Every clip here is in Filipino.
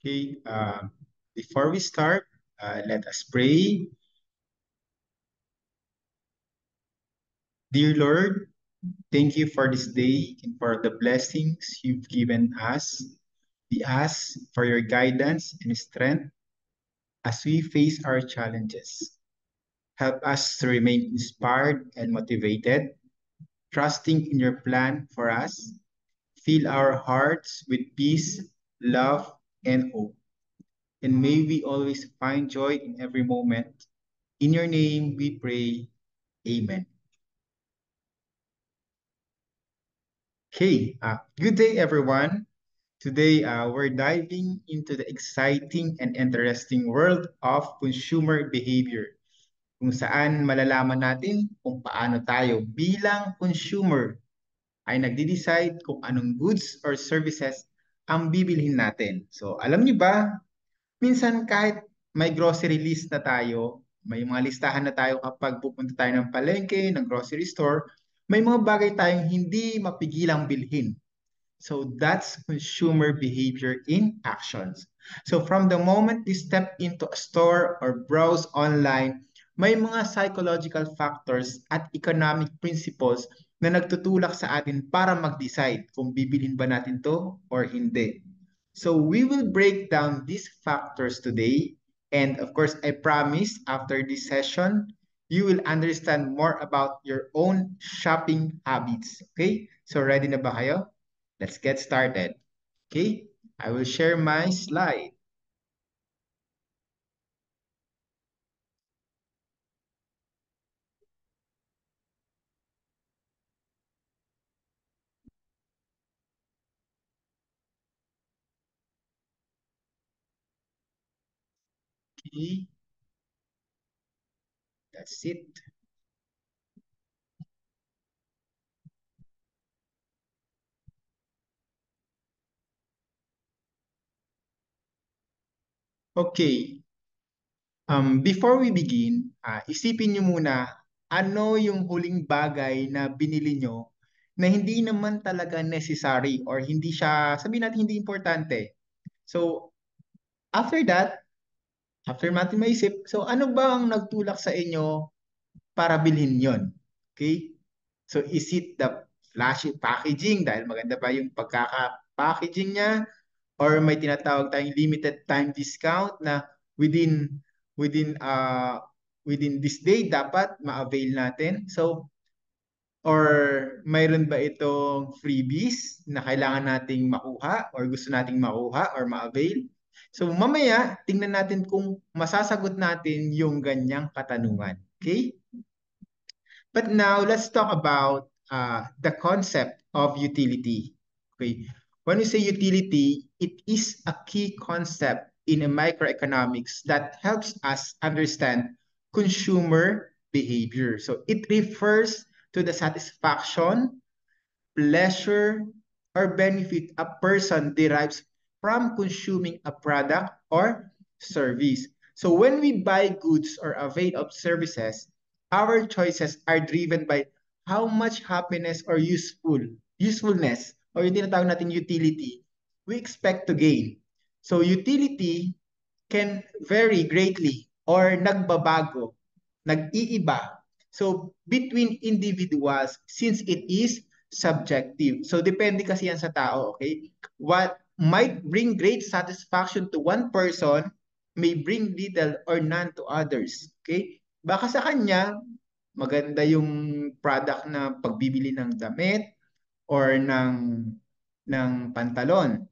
Okay, before we start, let us pray. Dear Lord, thank you for this day and for the blessings you've given us. We ask for your guidance and strength as we face our challenges. Help us to remain inspired and motivated, trusting in your plan for us. Fill our hearts with peace, love, and hope. And may we always find joy in every moment. In your name we pray. Amen. Hey, good day everyone. Today we're diving into the exciting and interesting world of consumer behavior, kung saan malalaman natin kung paano tayo bilang consumer ay nagde-decide kung anong goods or services ang bibilhin natin. So alam niyo ba, minsan kahit may grocery list na tayo, may mga listahan na tayo kapag pupunta tayo ng palengke, ng grocery store, may mga bagay tayong hindi mapigilang bilhin. So that's consumer behavior in actions. So from the moment you step into a store or browse online, may mga psychological factors at economic principles na nagtutulak sa atin para mag-decide kung bibilhin ba natin to or hindi. So we will break down these factors today. And of course, I promise after this session, you will understand more about your own shopping habits. Okay? So ready na ba kayo? Let's get started. Okay, I will share my slide. Okay, that's it. Okay, before we begin, isipin nyo muna ano yung huling bagay na binili nyo na hindi naman talaga necessary or hindi siya, sabihin natin hindi importante. So, after that, after natin maisip, so ano ba ang nagtulak sa inyo para bilhin yon? Okay? So is it the flashy packaging dahil maganda pa yung pagkaka-packaging niya or may tinatawag tayong limited time discount na within within uh within this day dapat ma-avail natin. So or mayroon ba itong freebies na kailangan nating makuha or gusto nating makuha or ma-avail? So mamaya tingnan natin kung masasagot natin yung ganyang katanungan. Okay? But now let's talk about the concept of utility. Okay. When we say utility, it is a key concept in a microeconomics that helps us understand consumer behavior. So it refers to the satisfaction, pleasure, or benefit a person derives from consuming a product or service. So when we buy goods or avail of services, our choices are driven by how much happiness or usefulness or yung tinatawag natin utility we expect to gain. So utility can vary greatly or nagbabago, nag-iiba. So between individuals since it is subjective. So depende kasi yan sa tao, okay? What might bring great satisfaction to one person may bring little or none to others, okay? Baka sa kanya maganda yung product na pagbibili ng damit or ng pantalon.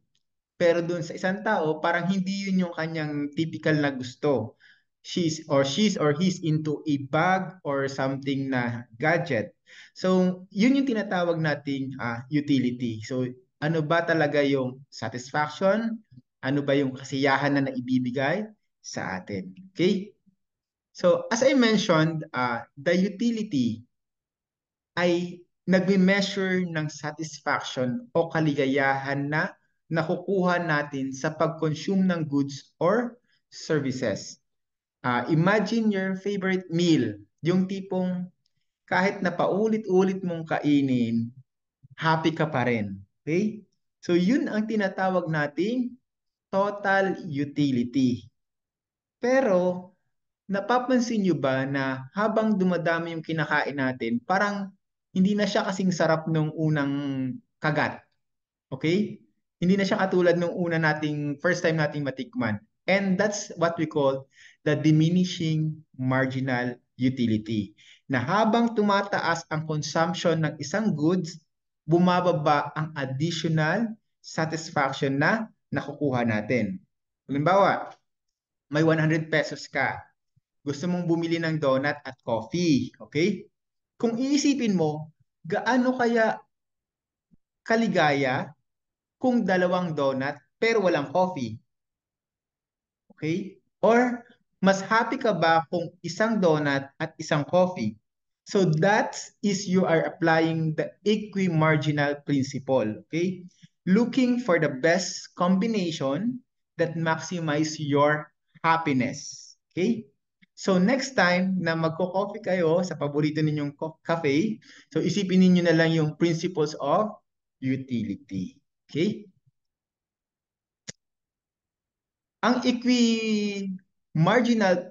Pero dun sa isang tao, parang hindi yun yung kanyang typical na gusto. She's or he's into a bag or something na gadget. So, yun yung tinatawag nating utility. So, ano ba talaga yung satisfaction? Ano ba yung kasiyahan na naibibigay sa atin? Okay? So, as I mentioned, the utility ay nagme-measure ng satisfaction o kaligayahan na nakukuha natin sa pag-consume ng goods or services. Imagine your favorite meal, yung tipong kahit na paulit-ulit mong kainin, happy ka pa rin. Okay? So yun ang tinatawag nating total utility. Pero, napapansin nyo ba na habang dumadami yung kinakain natin, parang hindi na siya kasing sarap nung unang kagat? Okay? Hindi na siya katulad nung first time nating matikman. And that's what we call the diminishing marginal utility. Na habang tumataas ang consumption ng isang goods, bumababa ang additional satisfaction na nakukuha natin. Halimbawa, may 100 pesos ka. Gusto mong bumili ng donut at coffee. Okay? Kung iisipin mo, gaano kaya kaligaya kung dalawang donut pero walang coffee? Okay? Or mas happy ka ba kung isang donut at isang coffee? So that is you are applying the equimarginal principle. Okay? Looking for the best combination that maximize your happiness. Okay? So next time na magko-coffee kayo sa paborito ninyong cafe, so isipin ninyo na lang yung principles of utility. Okay? Ang equi-marginal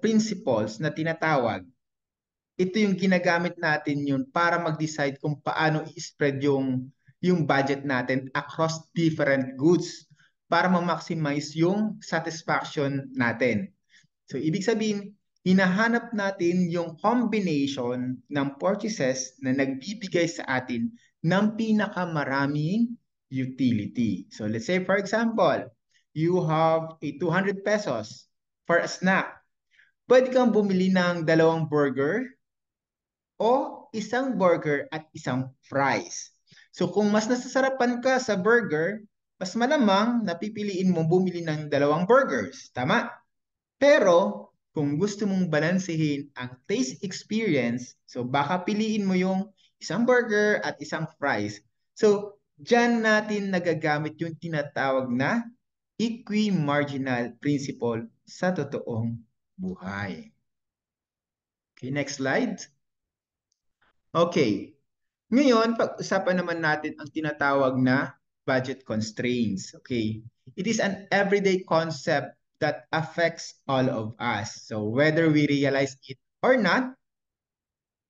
principles na tinatawag, ito yung ginagamit natin yun para mag-decide kung paano i-spread yung budget natin across different goods para ma-maximize yung satisfaction natin. So, ibig sabihin, hinahanap natin yung combination ng purchases na nagbibigay sa atin ng pinakamaraming utility. So, let's say for example, you have a 200 pesos for a snack. Pwede kang bumili ng dalawang burger o isang burger at isang fries. So, kung mas nasasarapan ka sa burger, mas malamang napipiliin mo bumili ng dalawang burgers. Tama? Pero, kung gusto mong balansehin ang taste experience, so baka piliin mo yung isang burger at isang fries. So, dyan natin nagagamit yung tinatawag na equi-marginal principle sa totoong buhay. Okay, next slide. Okay. Ngayon, pag-usapan naman natin ang tinatawag na budget constraints. Okay. It is an everyday concept that affects all of us. So whether we realize it or not,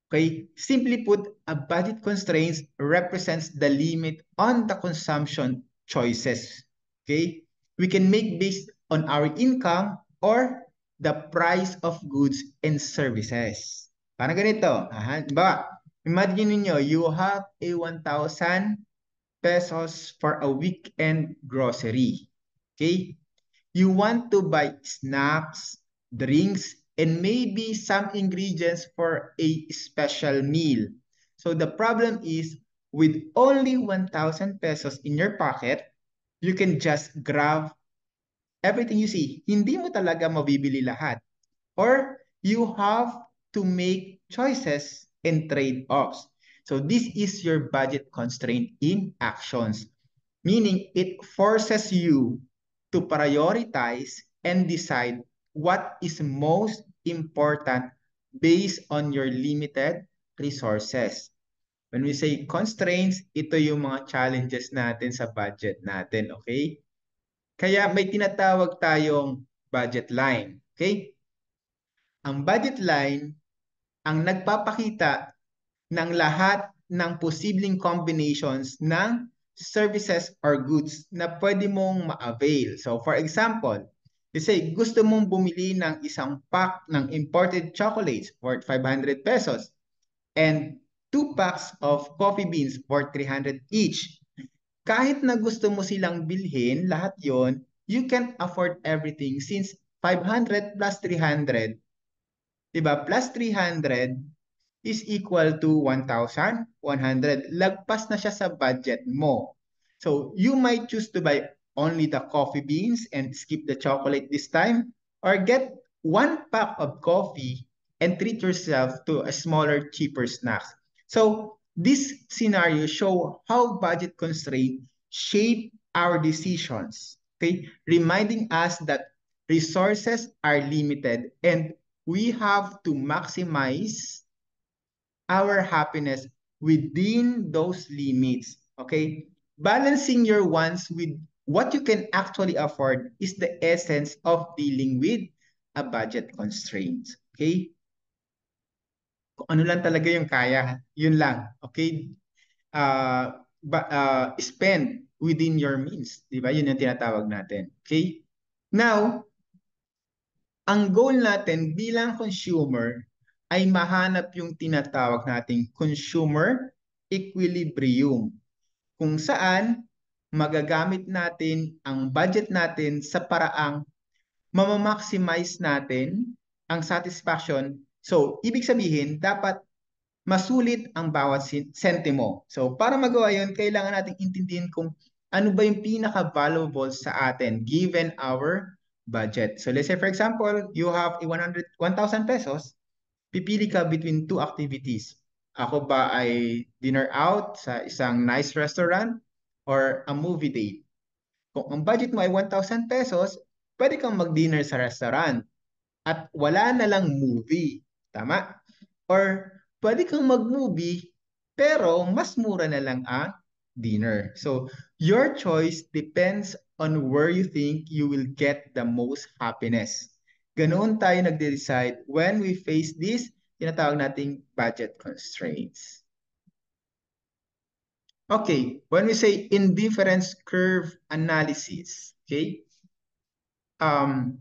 okay, simply put, a budget constraints represents the limit on the consumption choices. Okay? We can make based on our income or the price of goods and services. Parang ganito. Ba, imagine niyo you have a 1,000 pesos for a weekend grocery. Okay? You want to buy snacks, drinks, and maybe some ingredients for a special meal. So the problem is, with only 1,000 pesos in your pocket, you can just grab everything you see. Hindi mo talaga mabibili lahat. Or you have to make choices and trade-offs. So this is your budget constraint in actions, meaning it forces you to prioritize and decide what is most important based on your limited resources. When we say constraints, ito yung mga challenges natin sa budget natin, okay? Kaya may tinatawag tayong budget line, okay? Ang budget line ang nagpapakita ng lahat ng posibleng combinations ng services or goods na pwede mong ma-avail. So for example, let's say gusto mong bumili ng isang pack ng imported chocolates worth 500 pesos and 2 packs of coffee beans worth 300 each. Kahit na gusto mo silang bilhin, lahat yon, you can't afford everything since 500 plus 300, diba? Plus 300 is equal to 1,100. Lagpas na siya sa budget mo. So, you might choose to buy only the coffee beans and skip the chocolate this time, or get one pack of coffee and treat yourself to a smaller, cheaper snack. So, this scenario show how budget constraints shape our decisions, okay? Reminding us that resources are limited and we have to maximize our happiness within those limits. Okay? Balancing your wants with what you can actually afford is the essence of dealing with a budget constraint. Okay? Kung ano lang talaga yung kaya, yun lang. Okay? Spend within your means. Di ba? Yun yung tinatawag natin. Okay? Now, ang goal natin bilang consumer ay mahanap yung tinatawag nating consumer equilibrium kung saan magagamit natin ang budget natin sa paraang mamamaximize natin ang satisfaction. So, ibig sabihin, dapat masulit ang bawat sentimo. So, para magawa yun, kailangan natin intindihin kung ano ba yung pinaka-valuable sa atin given our budget. So, let's say for example, you have a 1,000 pesos, pipili ka between two activities. Ako ba ay dinner out sa isang nice restaurant or a movie date? Kung ang budget mo ay 1,000 pesos, pwede kang mag-dinner sa restaurant at wala na lang movie. Tama? Or pwede kang mag-movie pero mas mura na lang ang dinner. So, your choice depends on where you think you will get the most happiness. Ganoon tayo nagde-decide when we face this tinatawag nating budget constraints. Okay, when we say indifference curve analysis, okay, um,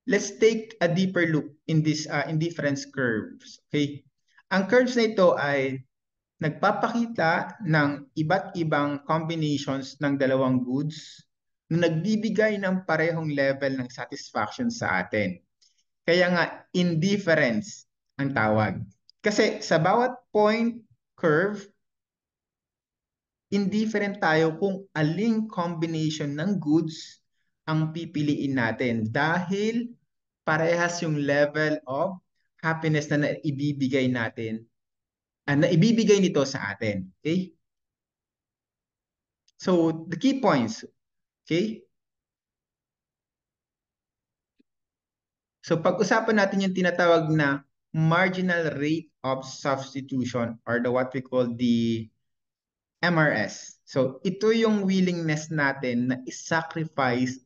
let's take a deeper look in this indifference curves. Okay, ang curves na ito ay nagpapakita ng iba't ibang combinations ng dalawang goods na nagbibigay ng parehong level ng satisfaction sa atin. Kaya nga, indifference ang tawag. Kasi sa bawat point curve, indifferent tayo kung aling combination ng goods ang pipiliin natin dahil parehas yung level of happiness na naibibigay natin, na ibibigay nito sa atin. Okay? So, the key points, okay? So, pag-usapan natin yung tinatawag na marginal rate of substitution or the what we call the MRS. So, ito yung willingness natin na isacrifice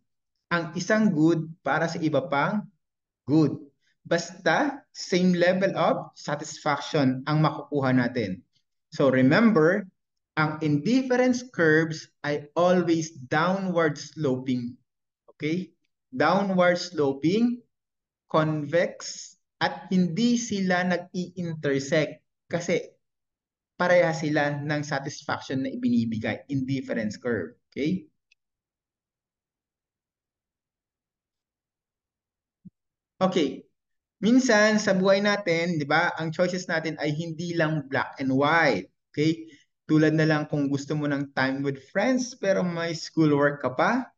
ang isang good para sa iba pang good. Basta, same level of satisfaction ang makukuha natin. So, remember, ang indifference curves ay always downward sloping. Okay? Downward sloping, convex, at hindi sila nag-i-intersect kasi pareha sila ng satisfaction na ibinibigay, indifference curve. Okay? Okay. Minsan sa buhay natin, 'di ba, ang choices natin ay hindi lang black and white. Okay? Tulad na lang kung gusto mo ng time with friends pero may schoolwork ka pa.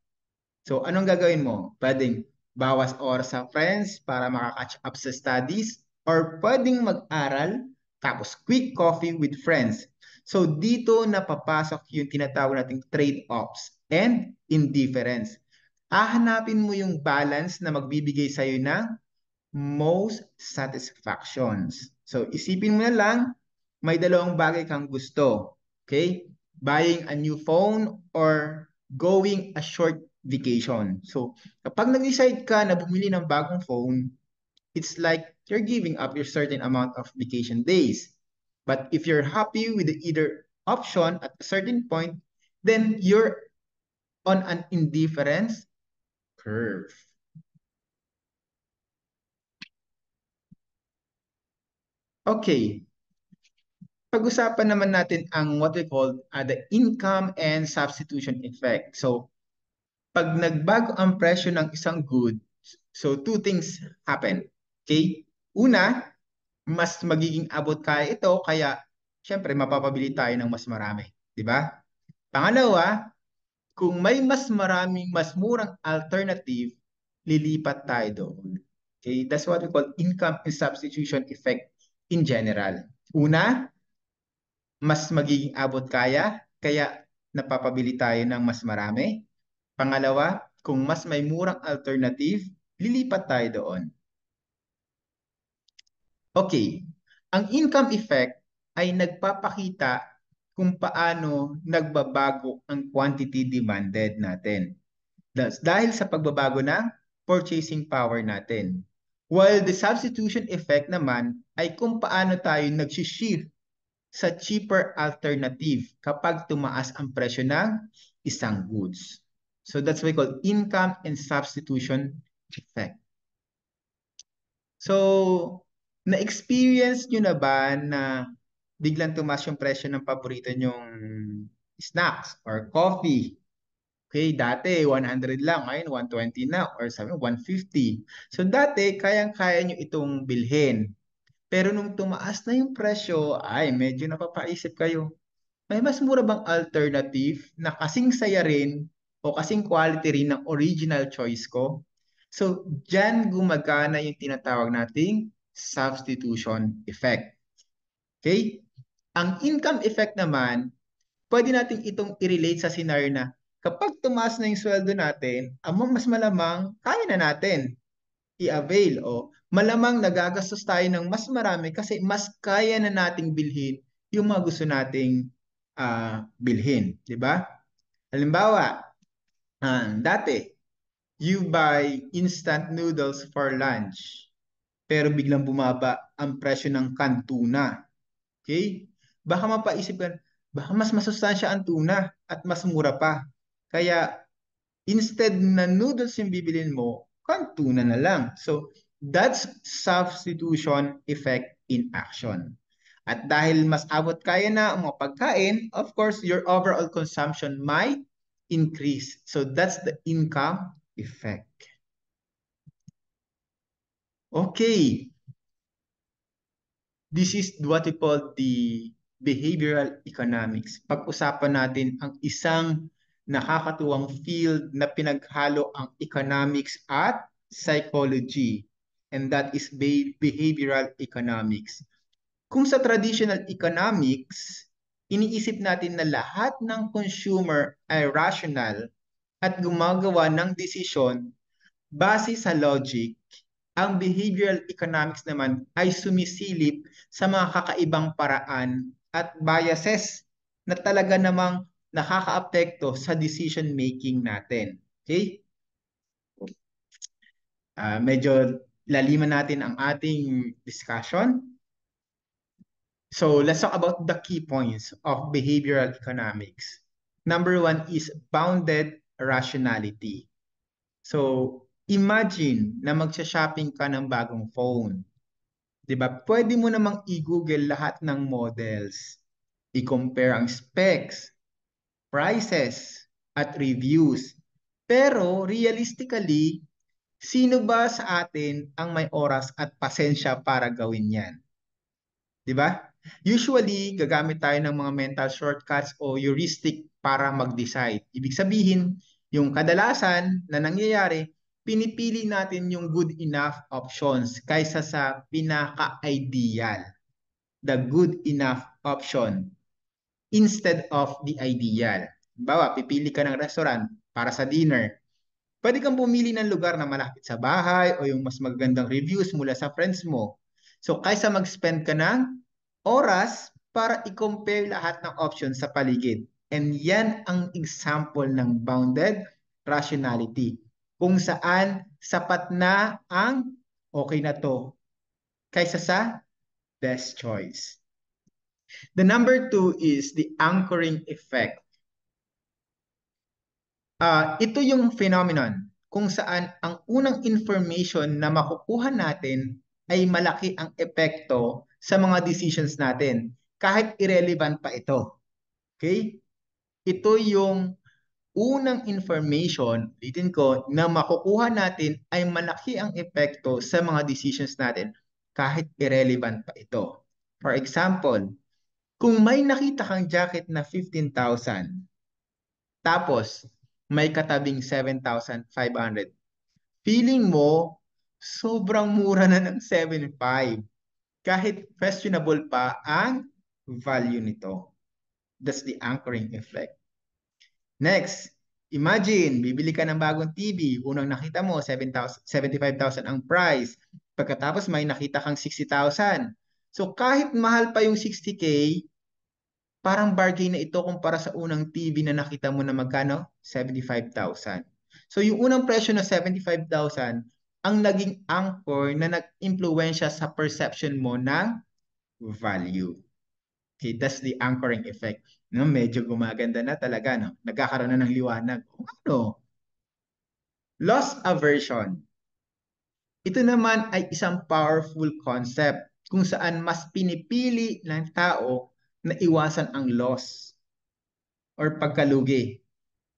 So, anong gagawin mo? Pwedeng bawas oras sa friends para makakatch up sa studies or pwedeng mag-aral tapos quick coffee with friends. So, dito napapasok yung tinatawag nating trade-offs and indifference. Hahanapin mo yung balance na magbibigay sa'yo ng most satisfactions. So, isipin mo na lang, may dalawang bagay kang gusto. Okay? Buying a new phone or going a short vacation. So, kapag nag-decide ka na bumili ng bagong phone, it's like you're giving up your certain amount of vacation days. But if you're happy with either option at a certain point, then you're on an indifference curve. Okay, pag-usapan naman natin ang what we call the income and substitution effect. So, pag nagbago ang presyo ng isang good, so two things happen. Okay? Una, mas magiging abot kaya ito, kaya syempre mapapabili tayo ng mas marami. Di ba? Pangalawa, kung may mas maraming, mas murang alternative, lilipat tayo doon. Okay? That's what we call income and substitution effect in general. Una, mas magiging abot kaya napapabili tayo ng mas marami. Pangalawa, kung mas may murang alternative, lilipat tayo doon. Okay, ang income effect ay nagpapakita kung paano nagbabago ang quantity demanded natin. Dahil sa pagbabago ng purchasing power natin. While the substitution effect naman ay kung paano tayo nag-shift sa cheaper alternative kapag tumaas ang presyo ng isang goods. So that's what we call income and substitution effect. So, na-experience nyo na ba na biglang tumaas yung presyo ng paborito nyong snacks or coffee? Okay, dati 100 lang, ngayon 120 na or sabi mo 150. So dati kayang-kaya nyo itong bilhin. Pero nung tumaas na yung presyo, ay medyo napapaisip kayo. May mas mura bang alternative na kasing saya rin o kasing quality rin ng original choice ko? So, dyan gumagana yung tinatawag nating substitution effect. Okay? Ang income effect naman, pwede natin itong i-relate sa scenario na kapag tumaas na yung sweldo natin, mas malamang kaya na natin i-avail o malamang nagagastos tayo ng mas marami kasi mas kaya na nating bilhin yung mga gusto nating bilhin, di ba? Halimbawa, dati, you buy instant noodles for lunch, pero biglang bumaba ang presyo ng canned tuna. Okay? Baka mapaisip ka, baka mas masustansya ang tuna at mas mura pa. Kaya instead na noodles yung bibilin mo, canned tuna na lang. So, that's substitution effect in action. At dahil mas abot kaya na ang mga pagkain, of course, your overall consumption might increase. So, that's the income effect. Okay. This is what we call the behavioral economics. Pag-usapan natin ang isang nakakatuwang field na pinaghalo ang economics at psychology. And that is behavioral economics. Kung sa traditional economics, iniisip natin na lahat ng consumer ay rational at gumagawa ng desisyon base sa logic, ang behavioral economics naman ay sumisilip sa mga kakaibang paraan at biases na talaga namang nakakaapekto sa decision making natin. Okay? Medyo laliman natin ang ating discussion. So let's talk about the key points of behavioral economics. Number one is bounded rationality. So imagine na magsha-shopping ka ng bagong phone. 'Di ba? Pwede mo namang i-Google lahat ng models, i-compare ang specs, prices, at reviews. Pero realistically, sino ba sa atin ang may oras at pasensya para gawin 'yan? 'Di ba? Usually, gagamit tayo ng mga mental shortcuts o heuristic para mag-decide. Ibig sabihin, yung kadalasan na nangyayari, pinipili natin yung good enough options kaysa sa pinaka-ideal, the good enough option instead of the ideal. Bawa, pipili ka ng restaurant para sa dinner. Pwede kang pumili ng lugar na malapit sa bahay o yung mas magagandang reviews mula sa friends mo. So, kaysa mag-spend ka ng oras para i-compare lahat ng options sa paligid. And yan ang example ng bounded rationality. Kung saan sapat na ang okay na to kaysa sa best choice. The number two is the anchoring effect. Ito yung phenomenon kung saan ang unang information na makukuha natin ay malaki ang epekto sa mga decisions natin kahit irrelevant pa ito. Okay? Ito yung unang information, ulitin ko, na makukuha natin ay malaki ang epekto sa mga decisions natin kahit irrelevant pa ito. For example, kung may nakita kang jacket na 15,000, tapos may katabing 7,500, feeling mo sobrang mura na ng 7,500 kahit questionable pa ang value nito. That's the anchoring effect. Next, imagine, bibili ka ng bagong TV. Unang nakita mo, 7,000, 75,000 ang price. Pagkatapos may nakita kang 60,000. So kahit mahal pa yung 60K, parang bargain na ito kumpara sa unang TV na nakita mo na magkano? 75,000. So yung unang presyo na 75,000 ang naging anchor na nag-impluwensya sa perception mo ng value. Okay, that's the anchoring effect. No, medyo gumaganda na talaga, no? Nagkakaroon na ng liwanag. Ano? Loss aversion. Ito naman ay isang powerful concept kung saan mas pinipili ng tao na iwasan ang loss or pagkalugi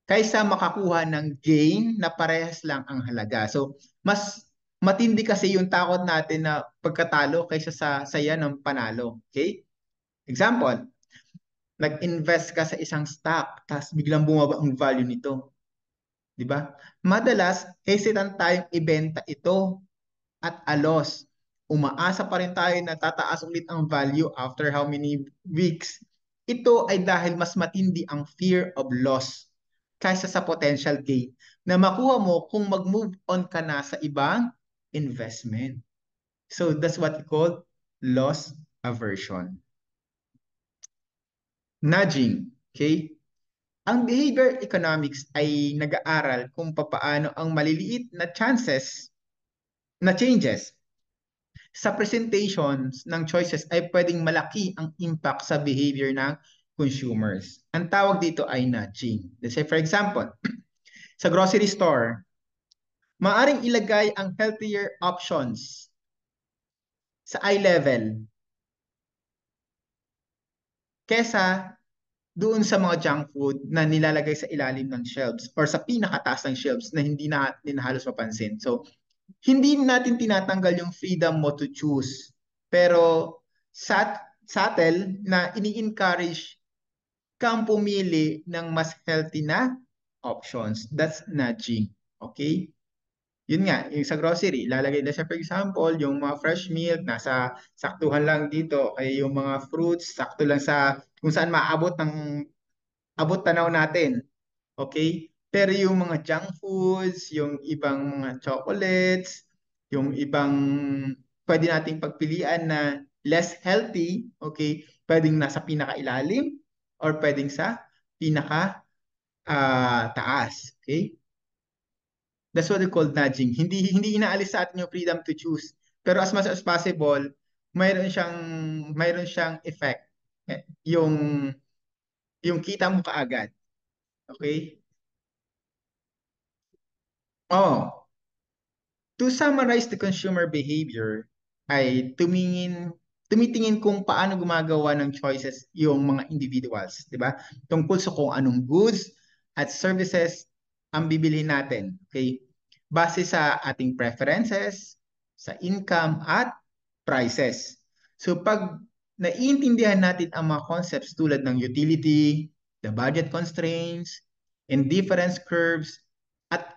kaysa makakuha ng gain na parehas lang ang halaga. So, mas matindi kasi yung takot natin na pagkatalo kaysa sa saya ng panalo. Okay? Example, nag-invest ka sa isang stock, tapos biglang bumaba ang value nito. Di ba? Madalas, hesitant tayong ibenta ito at a loss. Umaasa pa rin tayo na tataas ulit ang value after how many weeks. Ito ay dahil mas matindi ang fear of loss kaysa sa potential gain na makuha mo kung mag-move on ka na sa ibang investment. So that's what we call loss aversion. Nudging, okay? Ang behavior economics ay nag-aaral kung papaano ang maliliit na chances na changes sa presentations ng choices ay pwedeng malaki ang impact sa behavior ng consumers. Ang tawag dito ay nudging. Let's say for example, sa grocery store, maaring ilagay ang healthier options sa eye level kesa doon sa mga junk food na nilalagay sa ilalim ng shelves or sa pinakataas ng shelves na hindi natin halos mapansin. So, hindi natin tinatanggal yung freedom mo to choose. Pero subtle na ini-encourage kang pumili ng mas healthy na options. That's nudging. Okay? Yun nga, yung sa grocery, ilalagay na siya for example, yung mga fresh milk, nasa saktuhan lang dito. Kaya yung mga fruits, sakto lang sa kung saan maabot ng abot tanaw natin. Okay? Pero yung mga junk foods, yung ibang mga chocolates, yung ibang pwede nating pagpilian na less healthy, okay? Pwedeng nasa pinakailalim or pwedeng sa pinaka taas, okay? That's what we call nudging. Hindi inaalis sa atin yung freedom to choose. Pero as much as possible, mayroon siyang effect. Yung kita mo kaagad, okay? Oh, to summarize the consumer behavior ay tumitingin kung paano gumagawa ng choices yung mga individuals, di ba? Tungkol sa kung anong goods at services ang bibili natin, okay? Base sa ating preferences, sa income at prices. So pag naiintindihan natin ang mga concepts tulad ng utility, the budget constraints, indifference curves, at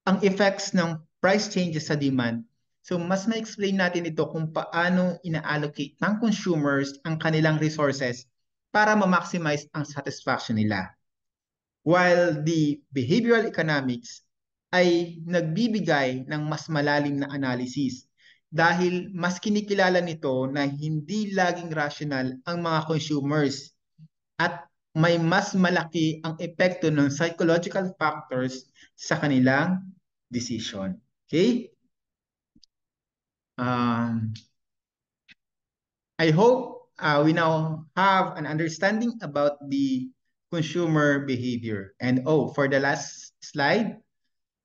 ang effects ng price changes sa demand. So mas ma-explain natin ito kung paano ina-allocate ng consumers ang kanilang resources para ma-maximize ang satisfaction nila. While the behavioral economics ay nagbibigay ng mas malalim na analysis dahil mas kinikilala nito na hindi laging rational ang mga consumers at may mas malaki ang epekto ng psychological factors sa kanilang decision. Okay? Um, I hope we now have an understanding about the consumer behavior. And for the last slide,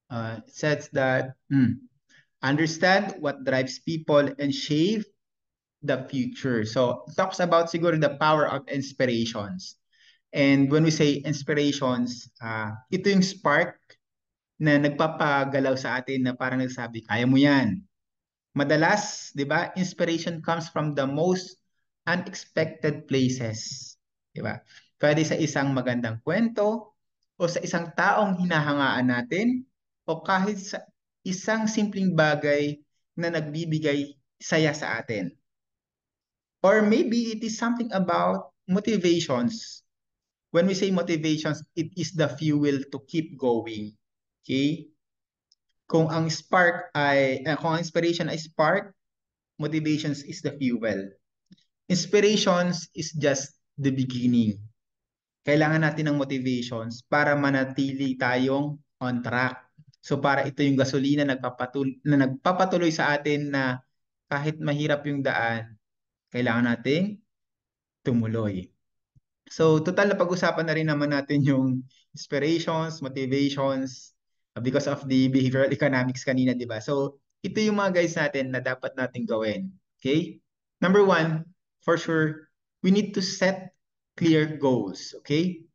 it says that understand what drives people and shape the future. So it talks about siguro the power of inspirations. And when we say inspirations, ito yung spark na nagpapagalaw sa atin na parang nagsabi, kaya mo yan. Madalas, di ba, inspiration comes from the most unexpected places. Di ba? Pwede sa isang magandang kwento, o sa isang taong hinahangaan natin, o kahit sa isang simpleng bagay na nagbibigay saya sa atin. Or maybe it is something about motivations. When we say motivations, it is the fuel to keep going. Okay? Kung ang inspiration ay spark, motivations is the fuel. Inspirations is just the beginning. Kailangan natin ng motivations para manatili tayong on track. So para ito yung gasolina na nagpapatuloy sa atin na kahit mahirap yung daan, kailangan nating tumuloy. So, total na pag-usapan na rin naman natin yung inspirations, motivations, because of the behavioral economics kanina, di ba? So, ito yung mga guys natin na dapat nating gawin. Okay? Number one, for sure, we need to set clear goals. Okay?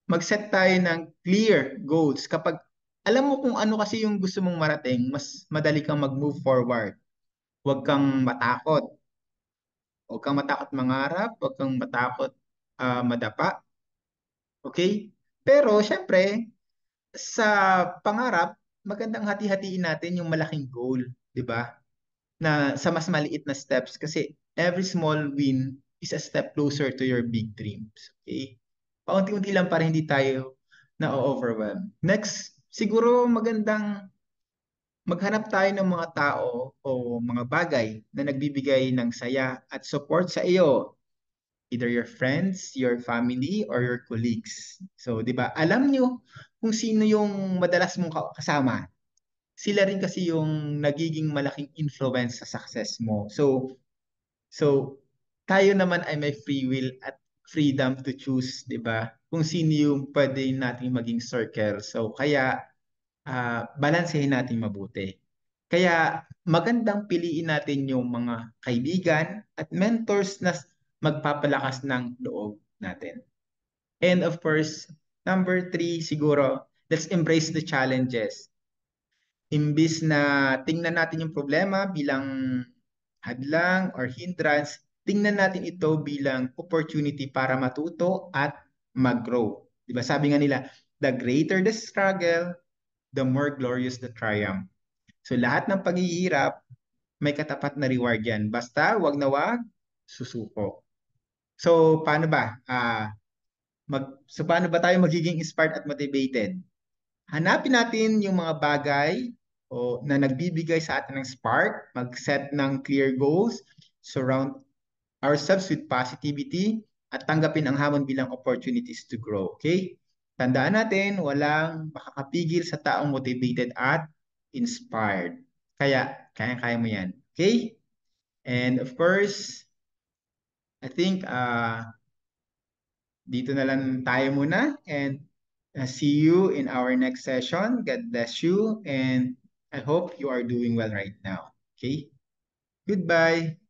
Mag-set tayo ng clear goals. Kapag alam mo kung ano kasi yung gusto mong marating, mas madali kang mag-move forward. Huwag kang matakot. Huwag kang matakot mangarap. Huwag kang matakot madapa. Okay? Pero syempre, sa pangarap, magandang hati-hatiin natin yung malaking goal, 'di ba? Na sa mas maliit na steps kasi every small win is a step closer to your big dreams. Okay? Paunti-unti lang para hindi tayo na-overwhelm. Next, siguro magandang maghanap tayo ng mga tao o mga bagay na nagbibigay ng saya at support sa iyo, either your friends, your family, or your colleagues. So, di ba, alam nyo kung sino yung madalas mong kasama. Sila rin kasi yung nagiging malaking influence sa success mo. So tayo naman ay may free will at freedom to choose, di ba? Kung sino yung pwede nating maging circle. So, kaya balansehin natin mabuti. Kaya magandang piliin natin yung mga kaibigan at mentors na magpapalakas ng loob natin. And of course, number three, siguro, let's embrace the challenges. Imbis na tingnan natin yung problema bilang hadlang or hindrance, tingnan natin ito bilang opportunity para matuto at mag-grow. Diba? Sabi nga nila, the greater the struggle, the more glorious the triumph. So lahat ng paghihirap, may katapat na reward yan. Basta wag na wag, susuko. So paano ba? So paano ba tayo magiging inspired at motivated? Hanapin natin yung mga bagay na nagbibigay sa atin ng spark, mag-set ng clear goals, surround ourselves with positivity, at tanggapin ang hamon bilang opportunities to grow. Okay? Tandaan natin, walang makakapigil sa taong motivated at inspired. Kaya, kaya-kaya mo yan. Okay? And of course, I think dito na lang tayo muna and see you in our next session. God bless you and I hope you are doing well right now. Okay? Goodbye.